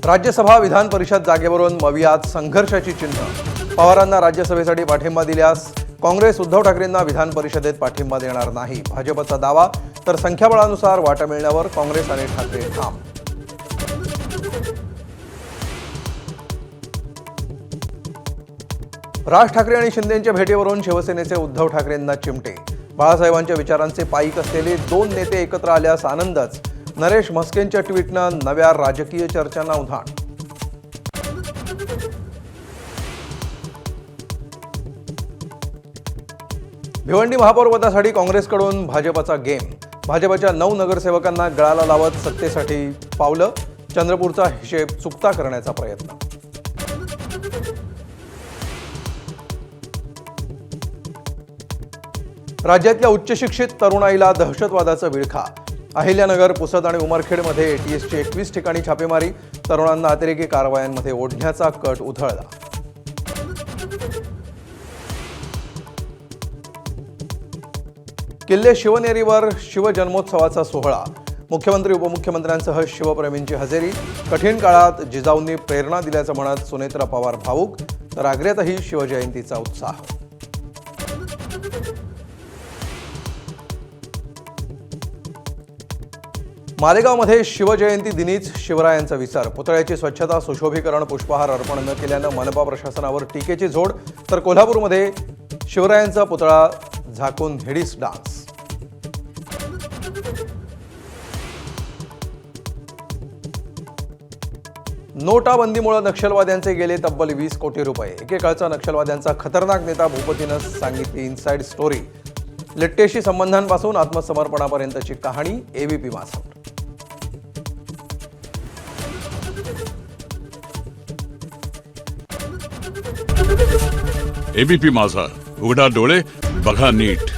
राज्यसभा विधान परिषद जागेवरून मवियात संघर्षाची चिन्ह। पवारांना राज्यसभेसाठी पाठिंबा दिल्यास काँग्रेस उद्धव ठाकरेंना विधान परिषदेत पाठिंबा देणार नाही, भाजपचा दावा। तर संख्याबळानुसार वाटा मिळण्यावर काँग्रेस आणि ठाकरे ठाम। राज ठाकरे आणि शिंदेंच्या भेटीवरून शिवसेनेचे उद्धव ठाकरेंना चिमटे। बाळासाहेबांच्या विचारांचे पाईक असलेले दोन नेते एकत्र आल्यास आनंदच। नरेश म्हस्केंच्या ट्विटनं नव्या राजकीय चर्चांना उधाण। भिवंडी महापौरपदासाठी काँग्रेसकडून भाजपचा गेम। भाजपच्या 9 नगरसेवकांना गळाला लावत सत्तेसाठी पावलं। चंद्रपूरचा हिशेब चुकता करण्याचा प्रयत्न। राज्यातल्या उच्च शिक्षित तरुणाईला दहशतवादाचं विळखा। अहिल्यानगर, पुसद आणि उमरखेडमध्ये एटीएसची 21 ठिकाणी छापेमारी। तरुणांना अतिरेकी कारवायांमध्ये ओढण्याचा कट उधळला। किल्ले शिवनेरीवर शिवजन्मोत्सवाचा सोहळा। मुख्यमंत्री उपमुख्यमंत्र्यांसह शिवप्रेमींची हजेरी। कठीण काळात जिजाऊंनी प्रेरणा दिल्याचं म्हणत सुनेत्रा पवार भावूक। तर आग्र्यातही शिवजयंतीचा उत्साह। मालेगावमध्ये शिवजयंती दिनीच शिवरायांचा विसर। पुतळ्याची स्वच्छता, सुशोभीकरण, पुष्पहार अर्पण न केल्यानं मनपा प्रशासनावर टीकेची झोड। तर कोल्हापूरमध्ये शिवरायांचा पुतळा झाकून हेडीस डान्स। नोटाबंदीमुळे नक्षलवाद्यांचे गेले तब्बल 20 कोटी रुपये। एकेकाळचा नक्षलवाद्यांचा खतरनाक नेता भूपतीनं सांगितली इनसाइड स्टोरी। लिट्टेशी संबंधांपासून आत्मसमर्पणापर्यंतची कहाणी। एबीपी माझा। एबीपी माझा, उघडा डोळे बघा नीट।